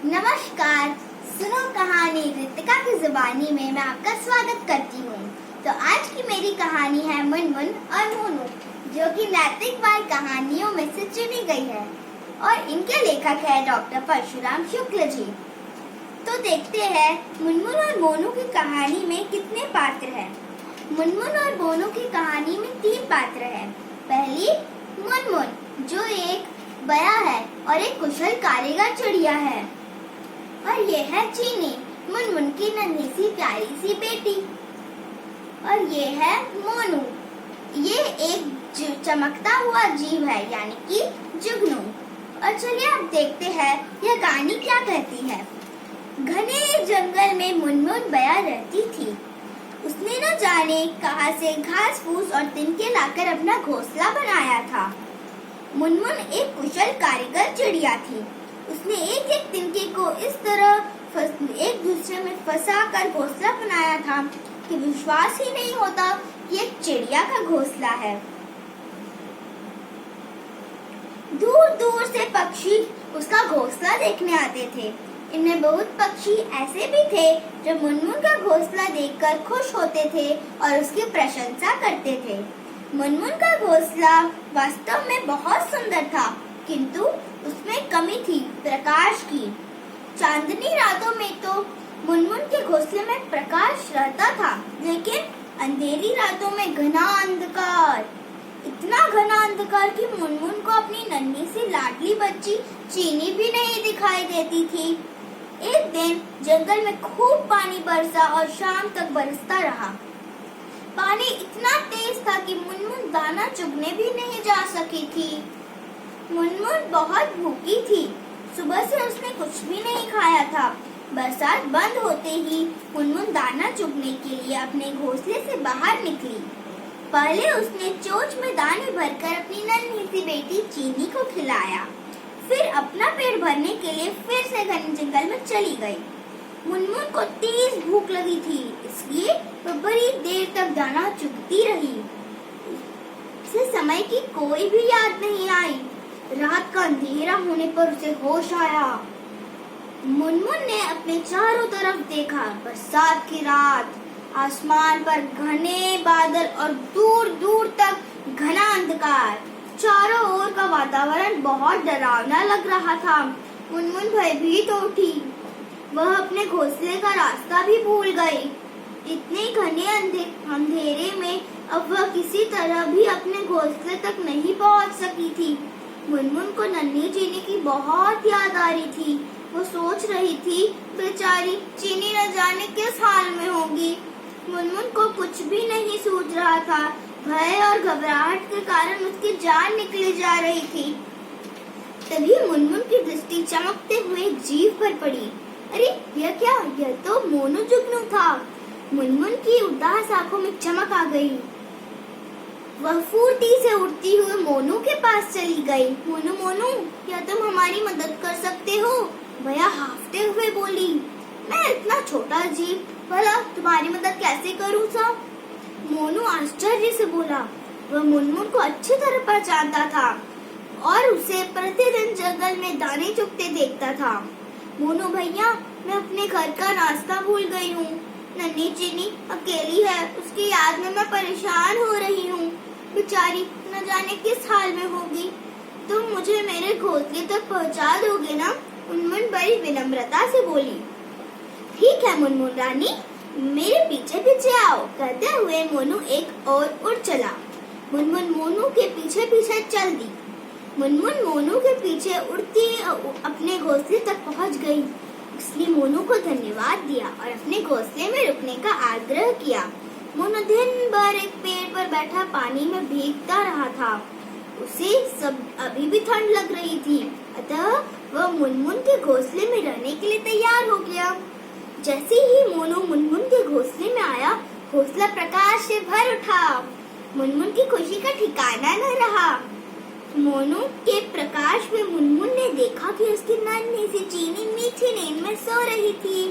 नमस्कार, सुनो कहानी रितिका की जुबानी में मैं आपका स्वागत करती हूँ। तो आज की मेरी कहानी है मुनमुन और मोनू, जो कि नैतिकवाद कहानियों में से चुनी गई है और इनके लेखक है डॉक्टर परशुराम शुक्ल जी। तो देखते हैं मुनमुन और मोनू की कहानी में कितने पात्र हैं। मुनमुन और मोनू की कहानी में 3 पात्र हैं। पहली मुनमुन, जो एक बया है और एक कुशल कारीगर चिड़िया है, और ये है चीनी, मुनमुन की नन्ही सी प्यारी सी बेटी। और ये है मोनू, ये एक चमकता हुआ जीव है, यानी कि जुगनू। और चलिए अब देखते हैं यह कहानी क्या कहती है। घने जंगल में मुनमुन बया रहती थी। उसने न जाने कहां से घास फूस और तिनके लाकर अपना घोंसला बनाया था। मुनमुन एक कुशल कारीगर चिड़िया थी। उसने एक एक तिनके को इस तरह एक दूसरे में फंसा कर घोंसला बनाया था कि विश्वास ही नहीं होता कि एक चिड़िया का घोंसला है। दूर दूर से पक्षी उसका घोंसला देखने आते थे। इनमें बहुत पक्षी ऐसे भी थे जो मुनमुन का घोंसला देखकर खुश होते थे और उसकी प्रशंसा करते थे। मुनमुन का घोंसला वास्तव में बहुत सुंदर था, किंतु उसमें कमी थी प्रकाश की। चांदनी रातों में तो मुनमुन के घोंसले में प्रकाश रहता था, लेकिन अंधेरी रातों में घना अंधकार, इतना घना अंधकार कि मुनमुन को अपनी नन्ही सी लाडली बच्ची चीनी भी नहीं दिखाई देती थी। एक दिन जंगल में खूब पानी बरसा और शाम तक बरसता रहा। पानी इतना तेज था कि मुनमुन दाना चुगने भी नहीं जा सकी थी। मुनमुन बहुत भूखी थी। सुबह से उसने कुछ भी नहीं खाया था। बरसात बंद होते ही मुनमुन दाना चुगने के लिए अपने घोंसले से बाहर निकली। पहले उसने चोंच में दाने भरकर अपनी नन्ही सी बेटी चीनी को खिलाया। फिर अपना पेट भरने के लिए फिर से घने जंगल में चली गई। मुनमुन को तेज भूख लगी थी, इसलिए वह बड़ी देर तक दाना चुगती रही। उसे समय की कोई भी याद नहीं आई। रात का अंधेरा होने पर उसे होश आया। मुनमुन ने अपने चारों तरफ देखा। बरसात की रात, आसमान पर घने बादल और दूर दूर तक घना अंधकार। चारों ओर का वातावरण बहुत डरावना लग रहा था। मुनमुन भयभीत हो उठी। वह अपने घोंसले का रास्ता भी भूल गई। इतने घने अंधेरे में अब वह किसी तरह भी अपने घोंसले तक नहीं पहुंच सकी थी। मुनमुन को नन्ही चीनी की बहुत याद आ रही थी। वो सोच रही थी, बेचारी चीनी न जाने किस हाल में होगी। मुनमुन को कुछ भी नहीं सूझ रहा था। भय और घबराहट के कारण उसकी जान निकली जा रही थी। तभी मुनमुन की दृष्टि चमकते हुए जीव पर पड़ी। अरे यह क्या? यह तो मोनू जुगनू था। मुनमुन की उदास आंखों में चमक आ गई। वह फुर्ती से उड़ती हुई मोनू के पास चली गई। मोनू मोनू, क्या तुम हमारी मदद कर सकते हो? भैया हाफते हुए बोली। मैं इतना छोटा जीव, भला तुम्हारी मदद कैसे करूँ साहब? मोनू आश्चर्य से बोला। वह मुनमुन को अच्छी तरह पहचानता था और उसे प्रतिदिन जंगल में दाने चुगते देखता था। मोनू भैया, मैं अपने घर का रास्ता भूल गई हूँ। नन्ही चीनी अकेली है, उसकी याद में मैं परेशान हो रही हूँ। बेचारी न जाने किस हाल में होगी। तुम मुझे मेरे घोंसले तक पहुँचा दोगे ना? मुनमुन बड़ी विनम्रता से बोली। ठीक है मुनमुन रानी, मेरे पीछे पीछे आओ, कहते हुए मोनू एक और उड़ चला। मुनमुन मोनू के पीछे पीछे चल दी। मुनमुन मोनू के पीछे उड़ती अपने घोंसले तक पहुँच गई। उसने मोनू को धन्यवाद दिया और अपने घोंसले में रुकने का आग्रह किया। मोनू दिन भर एक पेड़ पर बैठा पानी में भीगता रहा था। उसे अभी भी ठंड लग रही थी, अतः वह मुनमुन के घोंसले में रहने के लिए तैयार हो गया। जैसे ही मोनू मुनमुन के घोंसले में आया, घोंसला प्रकाश से भर उठा। मुनमुन की खुशी का ठिकाना न रहा। मोनू के प्रकाश में मुनमुन ने देखा कि उसकी नन्ही सी चीनी मीठी नींद में सो रही थी।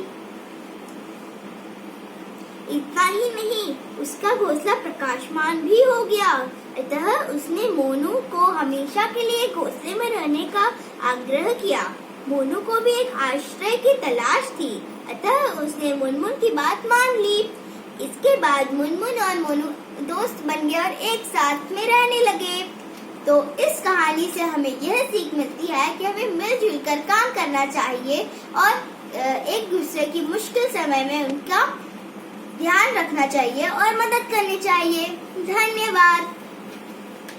इतना ही नहीं, उसका घोंसला प्रकाशमान भी हो गया। अतः उसने मोनू को हमेशा के लिए घोंसले में रहने का आग्रह किया। मोनू को भी एक आश्रय की तलाश थी, अतः उसने मुनमुन की बात मान ली। इसके बाद मुनमुन और मोनू दोस्त बन गए और एक साथ में रहने लगे। तो इस कहानी से हमें यह सीख मिलती है कि हमें मिलजुल कर काम करना चाहिए और एक दूसरे की मुश्किल समय में उनका ध्यान रखना चाहिए और मदद करनी चाहिए। धन्यवाद।